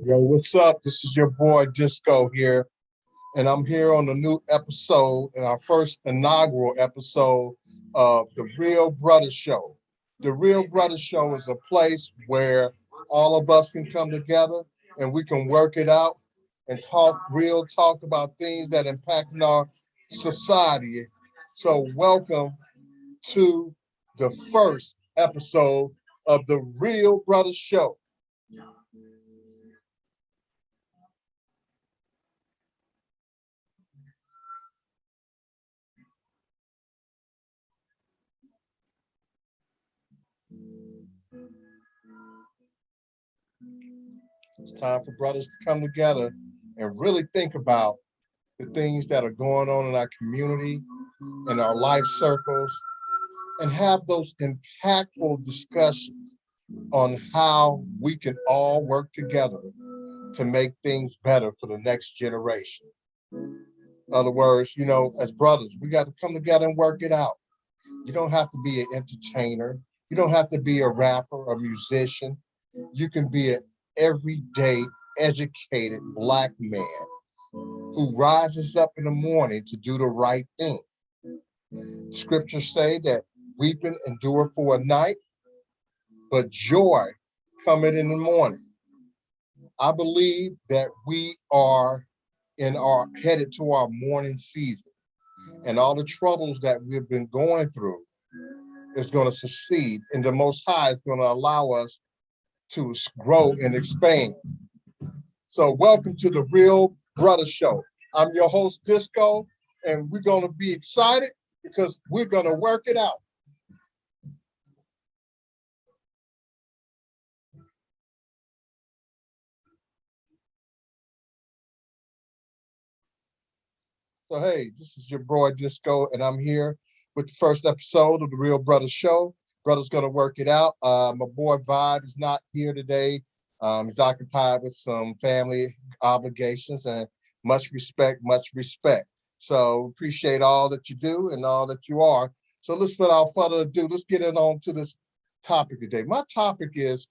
Yo, what's up? This is your boy Disco here, and I'm here on a new episode, and our first inaugural episode of The Real Brother Show. The Real Brother Show is a place where all of us can come together and we can work it out and talk real talk about things that impact our society. So, welcome to the first episode of The Real Brother Show. It's time for brothers to come together and really think about the things that are going on in our community, in our life circles, and have those impactful discussions on how we can all work together to make things better for the next generation. In other words, as brothers, we got to come together and work it out. You don't have to be an entertainer. You don't have to be a rapper or musician. You can be an everyday educated Black man who rises up in the morning to do the right thing. Scriptures say that weeping endure for a night, but joy cometh in the morning. I believe that we are headed to our morning season, and all the troubles that we've been going through is going to succeed, and the Most High is going to allow us to grow and expand. So welcome to the Real Brother Show. I'm your host, Disco, and we're going to be excited because we're going to work it out. So hey, this is your boy Disco, and I'm here with the first episode of the Real Brother Show. Brother's gonna work it out. My boy Vibe is not here today. He's occupied with some family obligations, and much respect, much respect. So appreciate all that you do and all that you are. So let's, without further ado, let's get in on to this topic today. My topic is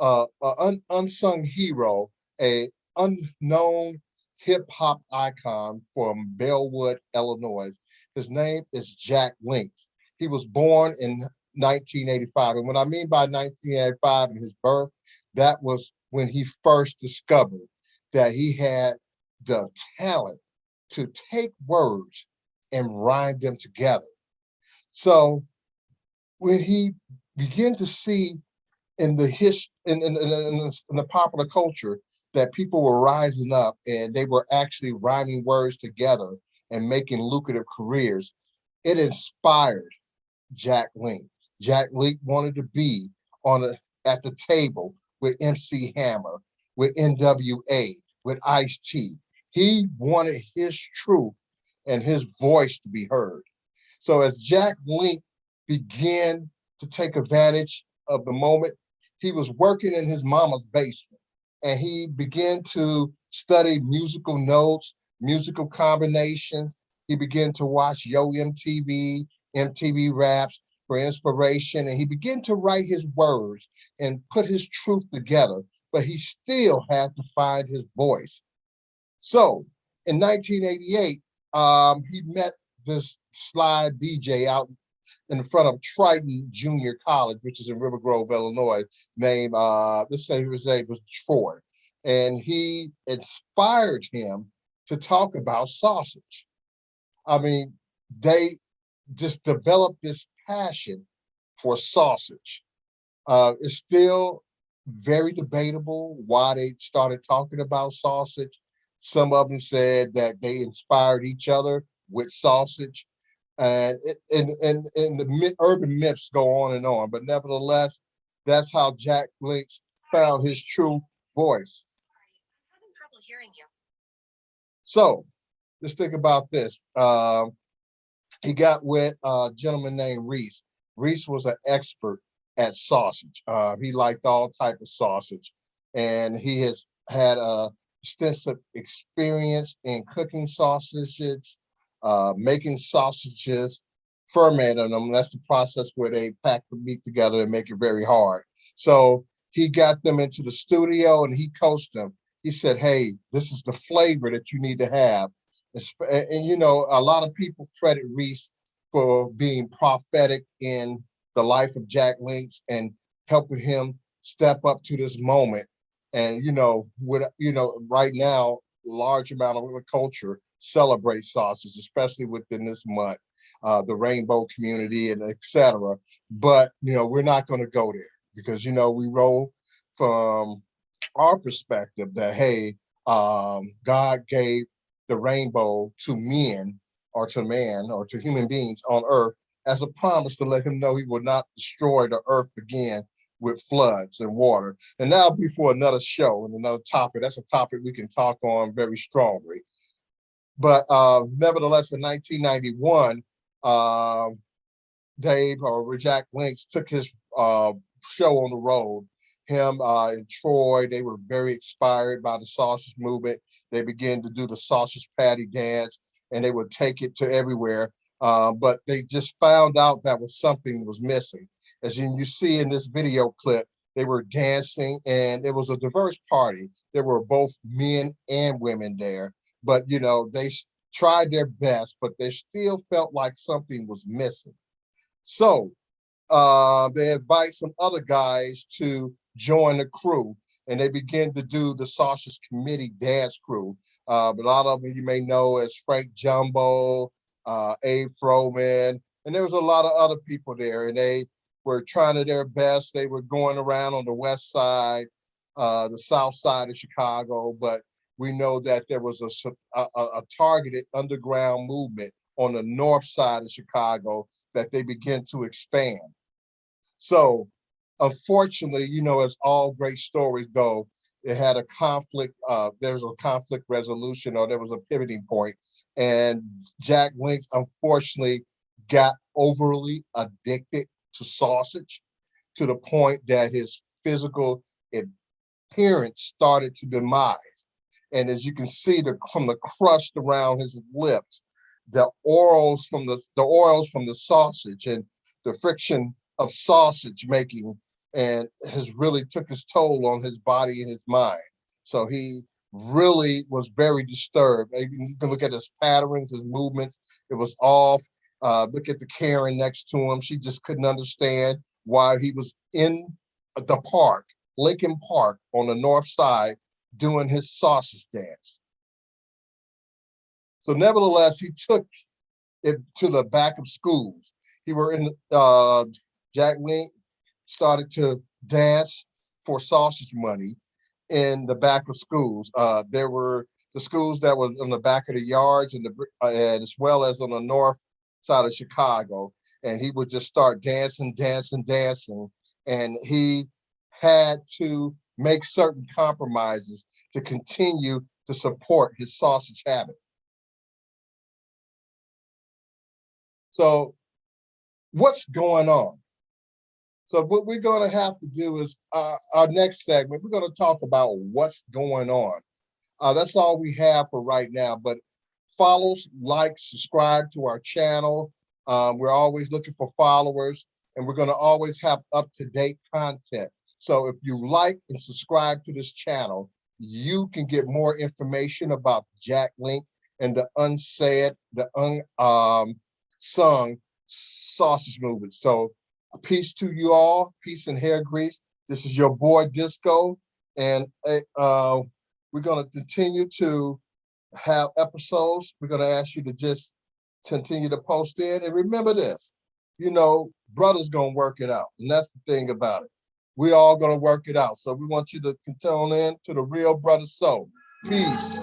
an unsung hero, a unknown hip hop icon from Bellwood, Illinois. His name is Jack Links. He was born in 1985. And what I mean by 1985 and his birth, that was when he first discovered that he had the talent to take words and rhyme them together. So when he began to see in the in the popular culture that people were rising up and they were actually rhyming words together and making lucrative careers, it inspired Jack Link. Jack Link wanted to be at the table with MC Hammer, with NWA, with Ice-T. He wanted his truth and his voice to be heard. So as Jack Link began to take advantage of the moment, he was working in his mama's basement, and he began to study musical notes, musical combinations. He began to watch Yo MTV, MTV Raps for inspiration, and he began to write his words and put his truth together, but he still had to find his voice. So in 1988, he met this slide DJ out in front of Triton Junior College, which is in River Grove, Illinois, named, let's say his name was Troy. And he inspired him to talk about sausage. I mean, they just developed this passion for sausage. It's still very debatable why they started talking about sausage. Some of them said that they inspired each other with sausage, and the urban myths go on and on. But nevertheless, that's how Jack Links found his true voice. I'm having trouble hearing you. So let's think about this. He got with a gentleman named Reese. Reese was an expert at sausage. He liked all type of sausage, and he has had a extensive experience in cooking sausages, making sausages, fermenting them. That's the process where they pack the meat together and make it very hard. So he got them into the studio and he coached them. He said, hey, this is the flavor that you need to have. And you know, a lot of people credit Reese for being prophetic in the life of Jack Links and helping him step up to this moment. And you know, with right now, large amount of the culture celebrates sausage, especially within this month, the rainbow community and etc. But you know, we're not going to go there because you know we roll from our perspective that hey, God gave the rainbow to men or to man or to human beings on earth as a promise to let him know he would not destroy the earth again with floods and water. And that'll be for another show and another topic. That's a topic we can talk on very strongly. But nevertheless, in 1991, uh, Dave or Jack Links took his show on the road. Him and Troy, they were very inspired by the sausage movement. They began to do the sausage patty dance, and they would take it to everywhere. But they just found out that was something was missing. As you see in this video clip, they were dancing, and it was a diverse party. There were both men and women there, but you know they tried their best, but they still felt like something was missing. So they invite some other guys to join the crew, and they begin to do the Sausage Committee dance crew. But a lot of them you may know as Frank Jumbo, Abe Froman, and there was a lot of other people there, and they were trying to their best. They were going around on the west side, the south side of Chicago, but we know that there was a targeted underground movement on the north side of Chicago that they begin to expand. So unfortunately, you know, as all great stories go, it had a conflict, there was a conflict resolution or there was a pivoting point. And Jack Links unfortunately got overly addicted to sausage to the point that his physical appearance started to demise. And as you can see from the crust around his lips, the oils from the sausage and the friction of sausage making and has really took his toll on his body and his mind. So he really was very disturbed. You can look at his patterns, his movements. It was off. Look at the Karen next to him. She just couldn't understand why he was in the park, Lincoln Park on the north side, doing his sausage dance. So nevertheless, he took it to the back of schools. He were in Jack Link started to dance for sausage money in the back of schools. There were the schools that were on the back of the yards and as well as on the north side of Chicago. And he would just start dancing, dancing, dancing. And he had to make certain compromises to continue to support his sausage habit. So what's going on? So what we're going to have to do is our next segment, we're going to talk about what's going on. That's all we have for right now, but follow, like, subscribe to our channel. We're always looking for followers, and we're going to always have up-to-date content. So if you like and subscribe to this channel, you can get more information about Jack Link and the unsaid, the unsung sausage movement. So peace to you all, peace and hair grease. This is your boy Disco, and we're going to continue to have episodes. We're going to ask you to just continue to post in. And remember this, you know, brother's going to work it out. And that's the thing about it. We all going to work it out. So we want you to tune in to the Real Brother Show. Peace.